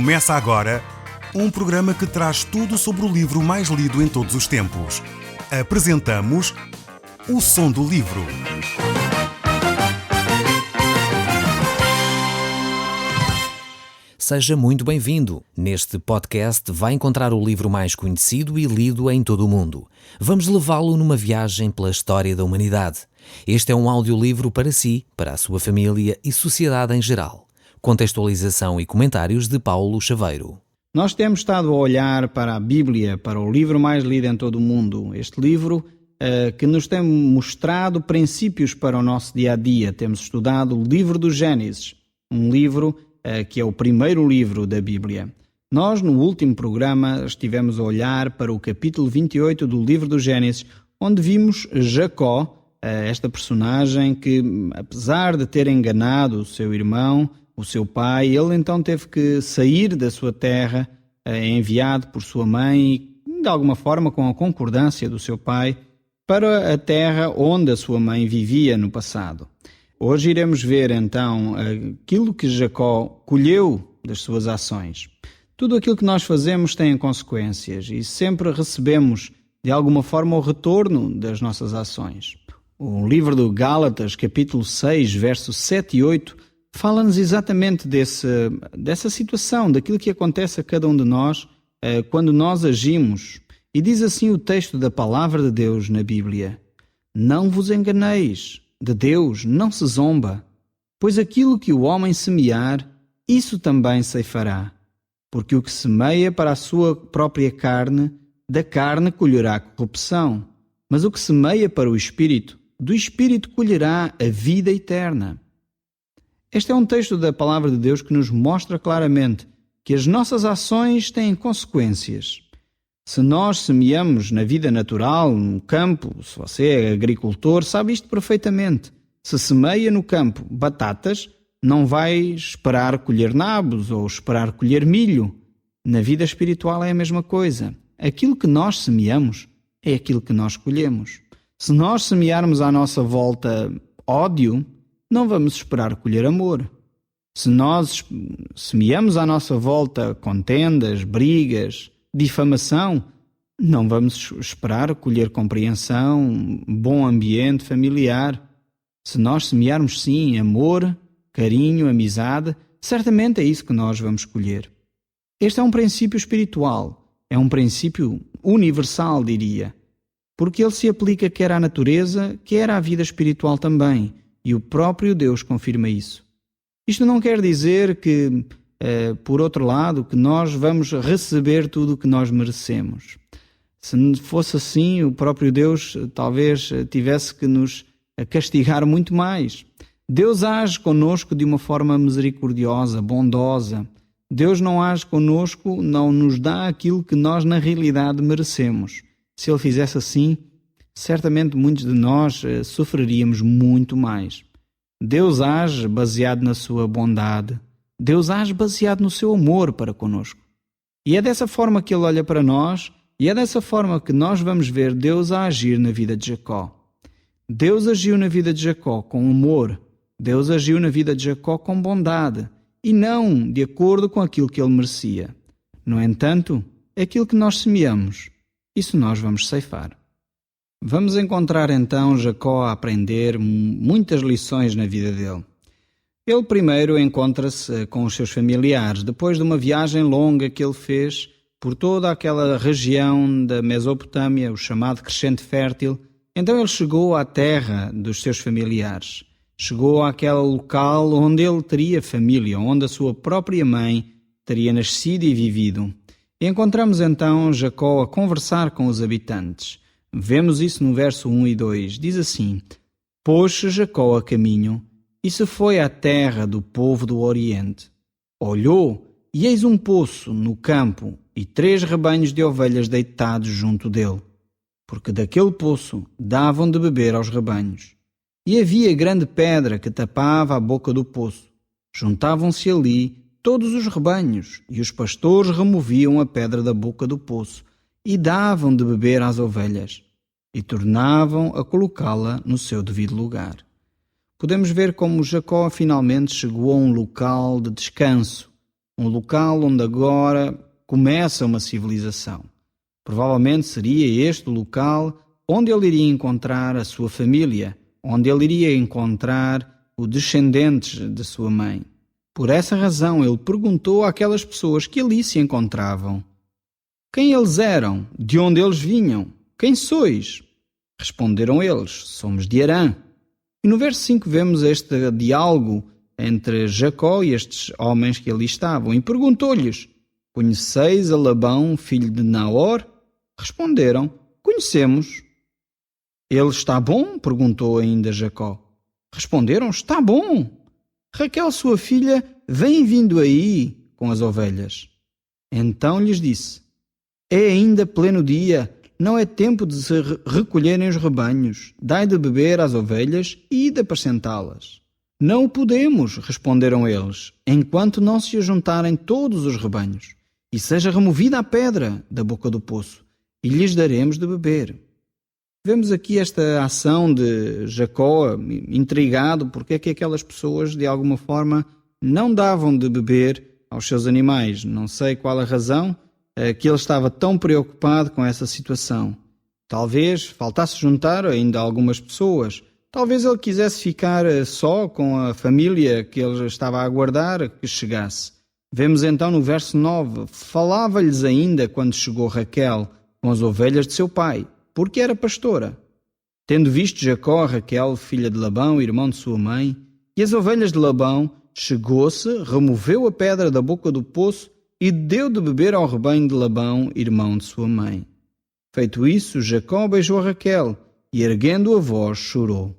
Começa agora um programa que traz tudo sobre o livro mais lido em todos os tempos. Apresentamos O Som do Livro. Seja muito bem-vindo. Neste podcast vai encontrar o livro mais conhecido e lido em todo o mundo. Vamos levá-lo numa viagem pela história da humanidade. Este é um audiolivro para si, para a sua família e sociedade em geral. Contextualização e comentários de Paulo Chaveiro. Nós temos estado a olhar para a Bíblia, para o livro mais lido em todo o mundo. Este livro que nos tem mostrado princípios para o nosso dia-a-dia. Temos estudado o livro do Gênesis, um livro que é o primeiro livro da Bíblia. Nós, no último programa, estivemos a olhar para o capítulo 28 do livro do Gênesis, onde vimos Jacó, esta personagem que, apesar de ter enganado o seu irmão, o seu pai, ele então teve que sair da sua terra, enviado por sua mãe, de alguma forma com a concordância do seu pai, para a terra onde a sua mãe vivia no passado. Hoje iremos ver então aquilo que Jacó colheu das suas ações. Tudo aquilo que nós fazemos tem consequências e sempre recebemos de alguma forma o retorno das nossas ações. O livro do Gálatas, capítulo 6, versos 7 e 8, fala-nos exatamente dessa situação, daquilo que acontece a cada um de nós quando nós agimos. E diz assim o texto da Palavra de Deus na Bíblia: Não vos enganeis, de Deus não se zomba, pois aquilo que o homem semear, isso também ceifará. Porque o que semeia para a sua própria carne, da carne colherá corrupção, mas o que semeia para o Espírito, do Espírito colherá a vida eterna. Este é um texto da Palavra de Deus que nos mostra claramente que as nossas ações têm consequências. Se nós semeamos na vida natural, no campo, se você é agricultor, sabe isto perfeitamente. Se semeia no campo batatas, não vai esperar colher nabos ou esperar colher milho. Na vida espiritual é a mesma coisa. Aquilo que nós semeamos é aquilo que nós colhemos. Se nós semearmos à nossa volta ódio, não vamos esperar colher amor. Se nós semeamos à nossa volta contendas, brigas, difamação, não vamos esperar colher compreensão, bom ambiente familiar. Se nós semearmos sim amor, carinho, amizade, certamente é isso que nós vamos colher. Este é um princípio espiritual, é um princípio universal, diria, porque ele se aplica quer à natureza, quer à vida espiritual também, e o próprio Deus confirma isso. Isto não quer dizer que por outro lado, que nós vamos receber tudo o que nós merecemos. Se fosse assim, o próprio Deus talvez tivesse que nos castigar muito mais. Deus age conosco de uma forma misericordiosa, bondosa. Deus não age conosco, não nos dá aquilo que nós na realidade merecemos. Se Ele fizesse assim, certamente muitos de nós sofreríamos muito mais. Deus age baseado na sua bondade. Deus age baseado no seu amor para conosco. E é dessa forma que Ele olha para nós, e é dessa forma que nós vamos ver Deus a agir na vida de Jacó. Deus agiu na vida de Jacó com amor. Deus agiu na vida de Jacó com bondade, e não de acordo com aquilo que ele merecia. No entanto, aquilo que nós semeamos, isso nós vamos ceifar. Vamos encontrar então Jacó a aprender muitas lições na vida dele. Ele primeiro encontra-se com os seus familiares, depois de uma viagem longa que ele fez por toda aquela região da Mesopotâmia, o chamado Crescente Fértil. Então ele chegou à terra dos seus familiares, chegou àquele local onde ele teria família, onde a sua própria mãe teria nascido e vivido. E encontramos então Jacó a conversar com os habitantes. Vemos isso no verso 1 e 2. Diz assim: Pôs-se Jacó a caminho, e se foi à terra do povo do Oriente. Olhou, e eis um poço no campo, e 3 rebanhos de ovelhas deitados junto dele, porque daquele poço davam de beber aos rebanhos. E havia grande pedra que tapava a boca do poço. Juntavam-se ali todos os rebanhos, e os pastores removiam a pedra da boca do poço, e davam de beber às ovelhas, e tornavam a colocá-la no seu devido lugar. Podemos ver como Jacó finalmente chegou a um local de descanso, um local onde agora começa uma civilização. Provavelmente seria este o local onde ele iria encontrar a sua família, onde ele iria encontrar os descendentes de sua mãe. Por essa razão, ele perguntou àquelas pessoas que ali se encontravam: quem eles eram? De onde eles vinham? Quem sois? Responderam eles: somos de Harã. E no verso 5 vemos este diálogo entre Jacó e estes homens que ali estavam. E perguntou-lhes: conheceis a Labão, filho de Naor? Responderam: conhecemos. Ele está bom? Perguntou ainda Jacó. Responderam: está bom. Raquel, sua filha, vem vindo aí com as ovelhas. Então lhes disse: é ainda pleno dia, não é tempo de se recolherem os rebanhos. Dai de beber às ovelhas e de apacentá-las. Não o podemos, responderam eles, enquanto não se ajuntarem todos os rebanhos, e seja removida a pedra da boca do poço, e lhes daremos de beber. Vemos aqui esta ação de Jacó, intrigado porque é que aquelas pessoas, de alguma forma, não davam de beber aos seus animais. Não sei qual a razão que ele estava tão preocupado com essa situação. Talvez faltasse juntar ainda algumas pessoas. Talvez ele quisesse ficar só com a família que ele estava a aguardar que chegasse. Vemos então no verso 9: falava-lhes ainda quando chegou Raquel com as ovelhas de seu pai, porque era pastora. Tendo visto Jacó a Raquel, filha de Labão, irmão de sua mãe, e as ovelhas de Labão, chegou-se, removeu a pedra da boca do poço e deu de beber ao rebanho de Labão, irmão de sua mãe. Feito isso, Jacó beijou a Raquel e, erguendo a voz, chorou.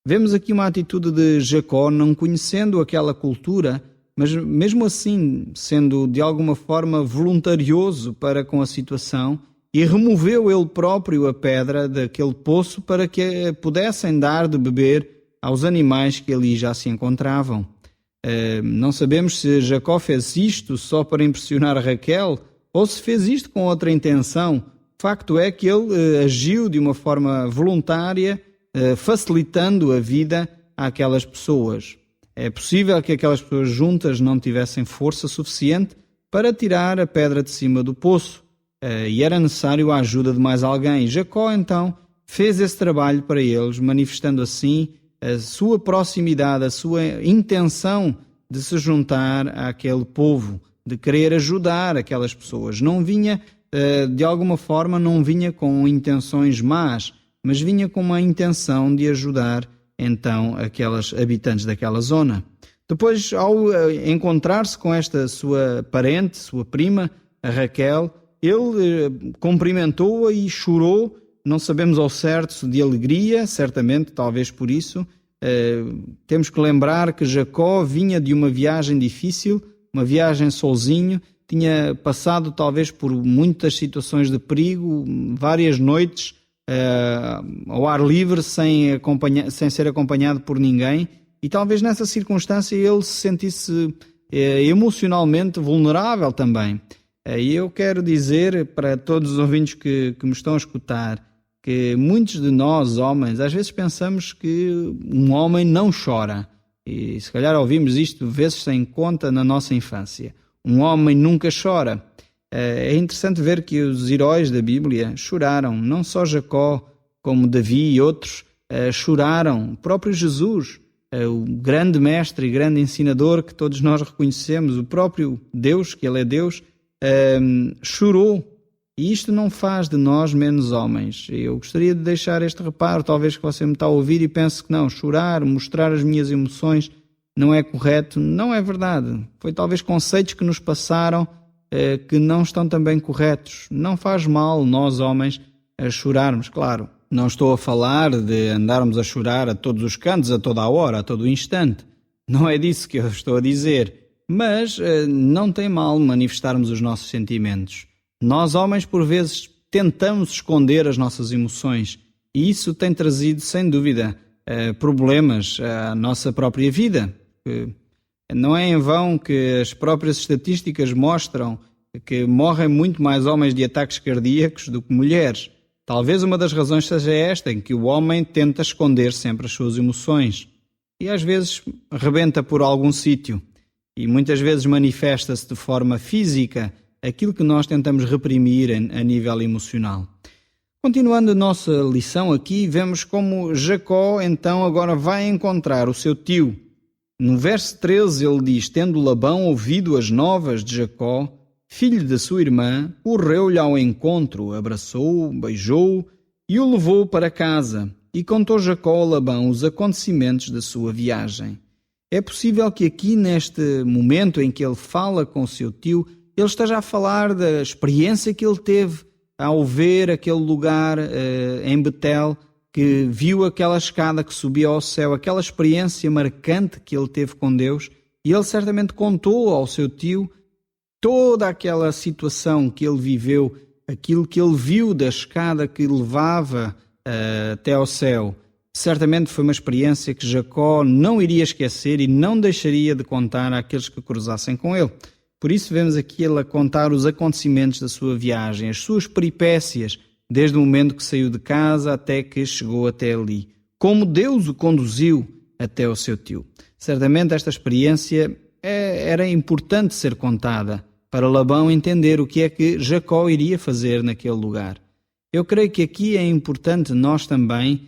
Vemos aqui uma atitude de Jacó, não conhecendo aquela cultura, mas mesmo assim sendo de alguma forma voluntarioso para com a situação, e removeu ele próprio a pedra daquele poço para que pudessem dar de beber aos animais que ali já se encontravam. Não sabemos se Jacó fez isto só para impressionar Raquel ou se fez isto com outra intenção. O facto é que ele agiu de uma forma voluntária, facilitando a vida àquelas pessoas. É possível que aquelas pessoas juntas não tivessem força suficiente para tirar a pedra de cima do poço. E era necessário a ajuda de mais alguém. Jacó, então, fez esse trabalho para eles, manifestando assim a sua proximidade, a sua intenção de se juntar àquele povo, de querer ajudar aquelas pessoas. Não vinha, de alguma forma, não vinha com intenções más, mas vinha com uma intenção de ajudar, então, aquelas habitantes daquela zona. Depois, ao encontrar-se com esta sua parente, sua prima, a Raquel, ele cumprimentou-a e chorou, não sabemos ao certo se de alegria, certamente, talvez por isso. Temos que lembrar que Jacó vinha de uma viagem difícil, uma viagem sozinho, tinha passado talvez por muitas situações de perigo, várias noites ao ar livre, sem ser acompanhado por ninguém, e talvez nessa circunstância ele se sentisse emocionalmente vulnerável também. E eu quero dizer para todos os ouvintes que me estão a escutar que muitos de nós, homens, às vezes pensamos que um homem não chora. E se calhar ouvimos isto vezes sem conta na nossa infância. Um homem nunca chora. É interessante ver que os heróis da Bíblia choraram. Não só Jacó, como Davi e outros choraram. O próprio Jesus, o grande mestre e grande ensinador que todos nós reconhecemos, o próprio Deus, que Ele é Deus, chorou. E isto não faz de nós menos homens. Eu gostaria de deixar este reparo, talvez que você me está a ouvir e pense que não, chorar, mostrar as minhas emoções não é correto. Não é verdade. Foi talvez conceitos que nos passaram que não estão também corretos. Não faz mal nós, homens, a chorarmos, claro. Não estou a falar de andarmos a chorar a todos os cantos, a toda a hora, a todo o instante. Não é disso que eu estou a dizer. Mas não tem mal manifestarmos os nossos sentimentos. Nós, homens, por vezes, tentamos esconder as nossas emoções e isso tem trazido, sem dúvida, problemas à nossa própria vida. Não é em vão que as próprias estatísticas mostram que morrem muito mais homens de ataques cardíacos do que mulheres. Talvez uma das razões seja esta, em que o homem tenta esconder sempre as suas emoções e às vezes rebenta por algum sítio. e muitas vezes manifesta-se de forma física aquilo que nós tentamos reprimir a nível emocional. Continuando a nossa lição aqui, vemos como Jacó então agora vai encontrar o seu tio. No verso 13 ele diz: tendo Labão ouvido as novas de Jacó, filho de sua irmã, correu-lhe ao encontro, abraçou-o, beijou-o e o levou para casa. E contou Jacó a Labão os acontecimentos da sua viagem. É possível que aqui, neste momento em que ele fala com o seu tio, ele esteja a falar da experiência que ele teve ao ver aquele lugar em Betel, que viu aquela escada que subia ao céu, aquela experiência marcante que ele teve com Deus, e ele certamente contou ao seu tio toda aquela situação que ele viveu, aquilo que ele viu da escada que levava até ao céu. Certamente foi uma experiência que Jacó não iria esquecer e não deixaria de contar àqueles que cruzassem com ele. Por isso vemos aqui ele a contar os acontecimentos da sua viagem, as suas peripécias, desde o momento que saiu de casa até que chegou até ali. Como Deus o conduziu até o seu tio. Certamente esta experiência era importante ser contada para Labão entender o que é que Jacó iria fazer naquele lugar. Eu creio que aqui é importante nós também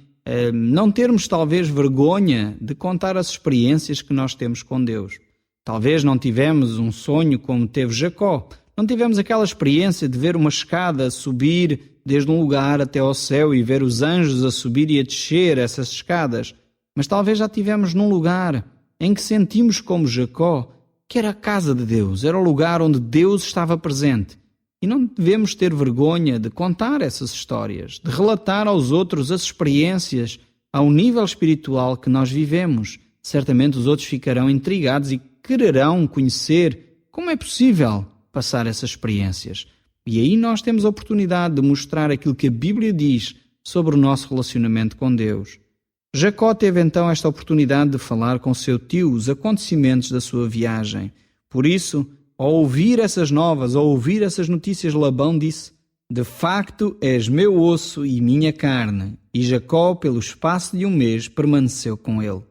não termos talvez vergonha de contar as experiências que nós temos com Deus. Talvez não tivemos um sonho como teve Jacó. Não tivemos aquela experiência de ver uma escada subir desde um lugar até ao céu e ver os anjos a subir e a descer essas escadas. Mas talvez já tivemos num lugar em que sentimos como Jacó que era a casa de Deus, era o lugar onde Deus estava presente. E não devemos ter vergonha de contar essas histórias, de relatar aos outros as experiências ao nível espiritual que nós vivemos. Certamente os outros ficarão intrigados e quererão conhecer como é possível passar essas experiências. E aí nós temos a oportunidade de mostrar aquilo que a Bíblia diz sobre o nosso relacionamento com Deus. Jacó teve então esta oportunidade de falar com seu tio os acontecimentos da sua viagem. Por isso, ao ouvir essas novas, ao ouvir essas notícias, Labão disse: de facto és meu osso e minha carne. E Jacó, pelo espaço de um mês, permaneceu com ele.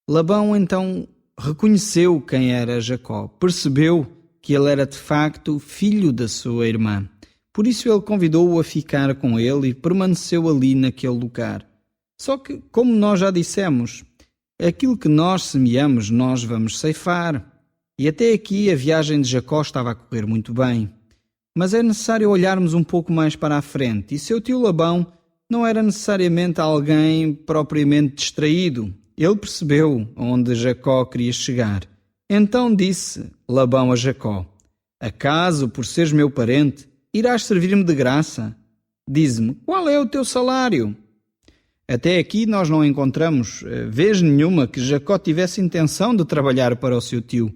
Labão então reconheceu quem era Jacó, percebeu que ele era de facto filho da sua irmã. Por isso ele convidou-o a ficar com ele e permaneceu ali naquele lugar. Só que, como nós já dissemos, aquilo que nós semeamos, nós vamos ceifar. E até aqui a viagem de Jacó estava a correr muito bem. Mas é necessário olharmos um pouco mais para a frente. E seu tio Labão não era necessariamente alguém propriamente distraído. Ele percebeu onde Jacó queria chegar. Então disse Labão a Jacó: acaso, por seres meu parente, irás servir-me de graça? Dize-me, qual é o teu salário? Até aqui nós não encontramos vez nenhuma que Jacó tivesse intenção de trabalhar para o seu tio.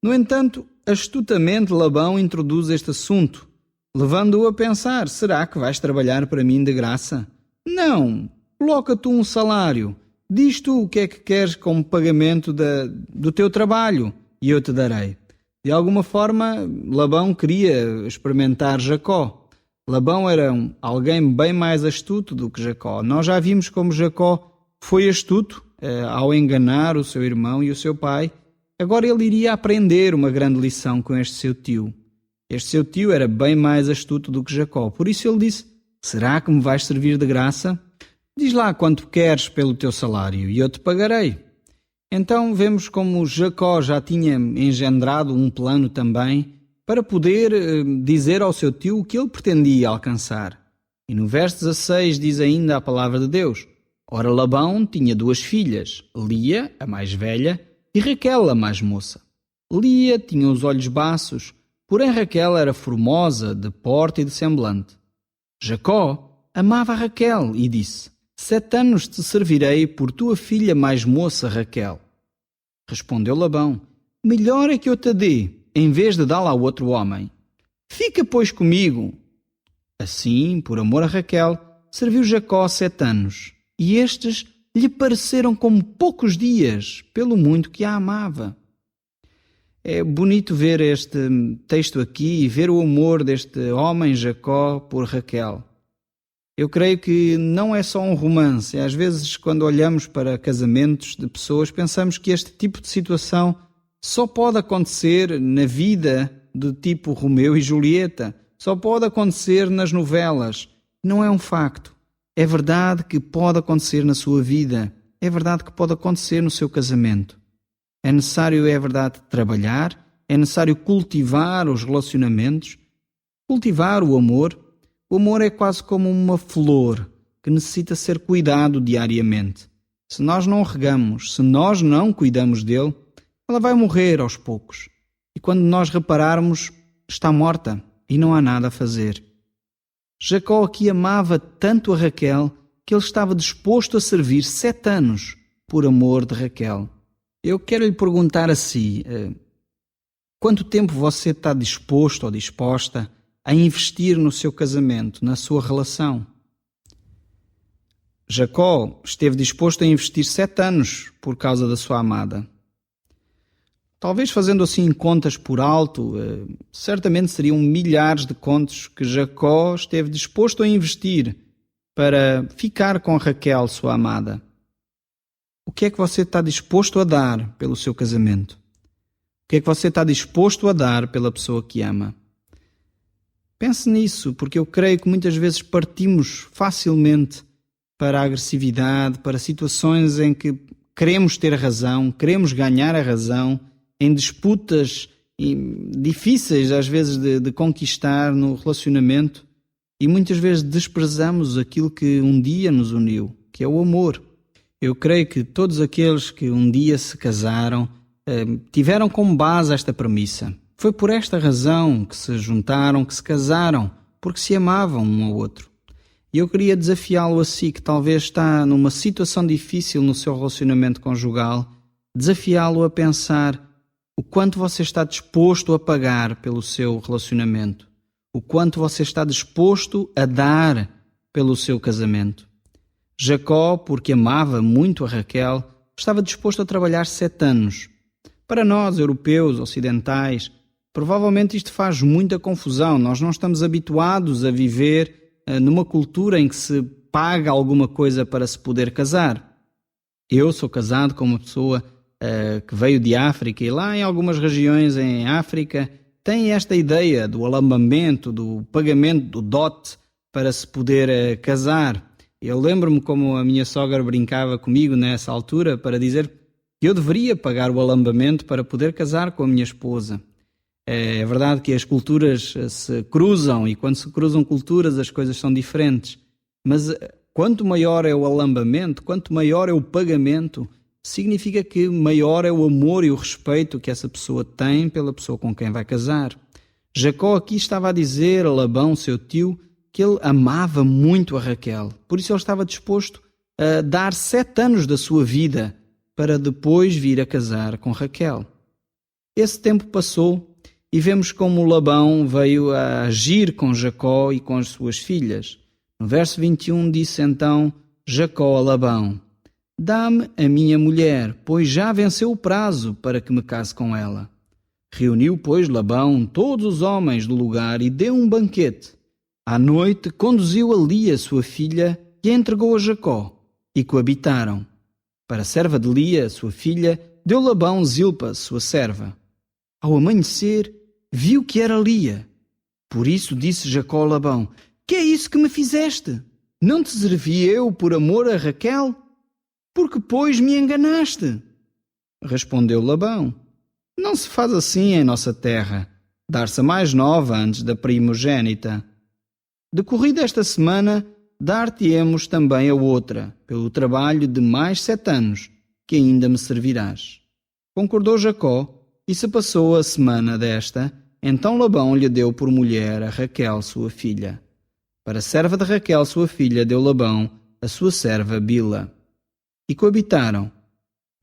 No entanto, astutamente Labão introduz este assunto, levando-o a pensar: será que vais trabalhar para mim de graça? Não, coloca tu um salário. Diz tu o que é que queres como pagamento do teu trabalho e eu te darei. De alguma forma, Labão queria experimentar Jacó. Labão era alguém bem mais astuto do que Jacó. Nós já vimos como Jacó foi astuto ao enganar o seu irmão e o seu pai. Agora ele iria aprender uma grande lição com este seu tio. Este seu tio era bem mais astuto do que Jacó. Por isso ele disse: será que me vais servir de graça? Diz lá quanto queres pelo teu salário e eu te pagarei. Então vemos como Jacó já tinha engendrado um plano também para poder dizer ao seu tio o que ele pretendia alcançar. E no verso 16 diz ainda a palavra de Deus: ora, Labão tinha 2 filhas, Lia, a mais velha, e Raquel, a mais moça. Lia tinha os olhos baços, porém Raquel era formosa de porte e de semblante. Jacó amava Raquel e disse: 7 anos te servirei por tua filha mais moça Raquel. Respondeu Labão: melhor é que eu te dê, em vez de dá-la a outro homem. Fica, pois, comigo. Assim, por amor a Raquel, serviu Jacó 7 anos, e estes lhe pareceram como poucos dias, pelo muito que a amava. É bonito ver este texto aqui e ver o amor deste homem Jacó por Raquel. Eu creio que não é só um romance. Às vezes, quando olhamos para casamentos de pessoas, pensamos que este tipo de situação só pode acontecer na vida do tipo Romeu e Julieta, só pode acontecer nas novelas. Não é um facto. É verdade que pode acontecer na sua vida, é verdade que pode acontecer no seu casamento. É necessário, é verdade, trabalhar, é necessário cultivar os relacionamentos, cultivar o amor. O amor é quase como uma flor que necessita ser cuidado diariamente. Se nós não regamos, se nós não cuidamos dele, ela vai morrer aos poucos. E quando nós repararmos, está morta e não há nada a fazer. Jacó aqui amava tanto a Raquel que ele estava disposto a servir 7 anos por amor de Raquel. Eu quero lhe perguntar a si, quanto tempo você está disposto ou disposta a investir no seu casamento, na sua relação? Jacó esteve disposto a investir 7 anos por causa da sua amada. Talvez fazendo assim contas por alto, certamente seriam milhares de contos que Jacó esteve disposto a investir para ficar com Raquel, sua amada. O que é que você está disposto a dar pelo seu casamento? O que é que você está disposto a dar pela pessoa que ama? Pense nisso, porque eu creio que muitas vezes partimos facilmente para a agressividade, para situações em que queremos ter razão, queremos ganhar a razão, em disputas difíceis às vezes de conquistar no relacionamento, e muitas vezes desprezamos aquilo que um dia nos uniu, que é o amor. Eu creio que todos aqueles que um dia se casaram tiveram como base esta premissa. Foi por esta razão que se juntaram, que se casaram, porque se amavam um ao outro. E eu queria desafiá-lo a si, que talvez está numa situação difícil no seu relacionamento conjugal, desafiá-lo a pensar o quanto você está disposto a pagar pelo seu relacionamento, o quanto você está disposto a dar pelo seu casamento. Jacó, porque amava muito a Raquel, estava disposto a trabalhar 7 anos. Para nós, europeus, ocidentais, provavelmente isto faz muita confusão. Nós não estamos habituados a viver numa cultura em que se paga alguma coisa para se poder casar. Eu sou casado com uma pessoa que veio de África, e lá em algumas regiões em África tem esta ideia do alambamento, do pagamento do dote para se poder casar. Eu lembro-me como a minha sogra brincava comigo nessa altura para dizer que eu deveria pagar o alambamento para poder casar com a minha esposa. É verdade que as culturas se cruzam, e quando se cruzam culturas as coisas são diferentes, mas quanto maior é o alambamento, quanto maior é o pagamento, significa que maior é o amor e o respeito que essa pessoa tem pela pessoa com quem vai casar. Jacó aqui estava a dizer a Labão, seu tio, que ele amava muito a Raquel. Por isso ele estava disposto a dar 7 anos da sua vida para depois vir a casar com Raquel. Esse tempo passou e vemos como Labão veio a agir com Jacó e com as suas filhas. No verso 21 disse então Jacó a Labão: dá-me a minha mulher, pois já venceu o prazo para que me case com ela. Reuniu, pois, Labão todos os homens do lugar e deu um banquete. À noite conduziu a Lia, sua filha, e a entregou a Jacó, e coabitaram. Para a serva de Lia, sua filha, deu Labão Zilpa, sua serva. Ao amanhecer, viu que era Lia. Por isso disse Jacó a Labão: que é isso que me fizeste? Não te servi eu por amor a Raquel? Porque, pois, me enganaste? Respondeu Labão: não se faz assim em nossa terra, dar-se a mais nova antes da primogênita. Decorrida esta semana, dar-te-emos também a outra, pelo trabalho de mais 7 anos, que ainda me servirás. Concordou Jacó, e se passou a semana desta, então Labão lhe deu por mulher a Raquel, sua filha. Para a serva de Raquel, sua filha, deu Labão a sua serva Bila. E coabitaram.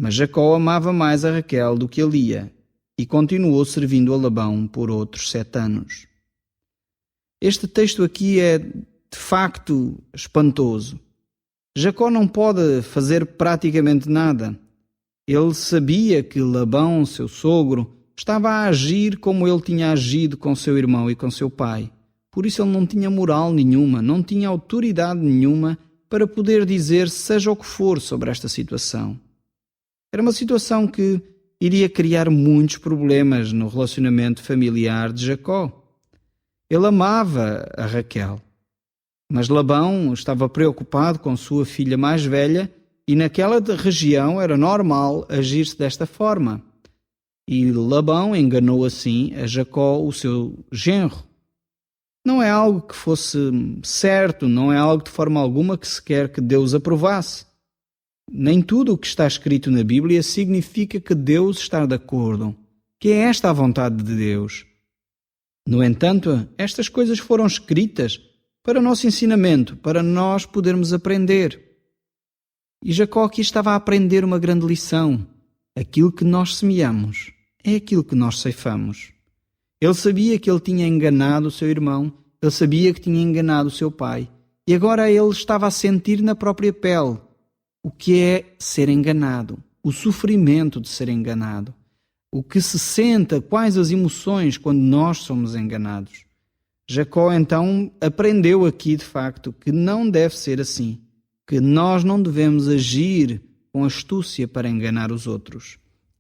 Mas Jacó amava mais a Raquel do que a Lia, e continuou servindo a Labão por outros 7 anos. Este texto aqui é, de facto, espantoso. Jacó não pode fazer praticamente nada. Ele sabia que Labão, seu sogro, estava a agir como ele tinha agido com seu irmão e com seu pai. Por isso ele não tinha moral nenhuma, não tinha autoridade nenhuma para poder dizer seja o que for sobre esta situação. Era uma situação que iria criar muitos problemas no relacionamento familiar de Jacó. Ele amava a Raquel, mas Labão estava preocupado com sua filha mais velha e naquela região era normal agir-se desta forma. E Labão enganou assim a Jacó, o seu genro. Não é algo que fosse certo, não é algo de forma alguma que se quer que Deus aprovasse. Nem tudo o que está escrito na Bíblia significa que Deus está de acordo, que é esta a vontade de Deus. No entanto, estas coisas foram escritas para o nosso ensinamento, para nós podermos aprender. E Jacó aqui estava a aprender uma grande lição. Aquilo que nós semeamos é aquilo que nós ceifamos. Ele sabia que ele tinha enganado o seu irmão, ele sabia que tinha enganado o seu pai, e agora ele estava a sentir na própria pele o que é ser enganado, o sofrimento de ser enganado, o que se sente, quais as emoções quando nós somos enganados. Jacó então aprendeu aqui de facto que não deve ser assim, que nós não devemos agir com astúcia para enganar os outros.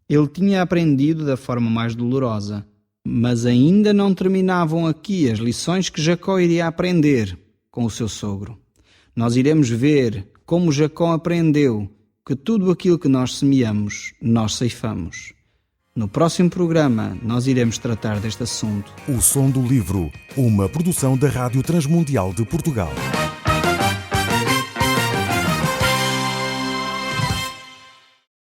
Ele tinha aprendido da forma mais dolorosa, mas ainda não terminavam aqui as lições que Jacó iria aprender com o seu sogro. Nós iremos ver como Jacó aprendeu que tudo aquilo que nós semeamos, nós ceifamos. No próximo programa, nós iremos tratar deste assunto. O Som do Livro, uma produção da Rádio Transmundial de Portugal.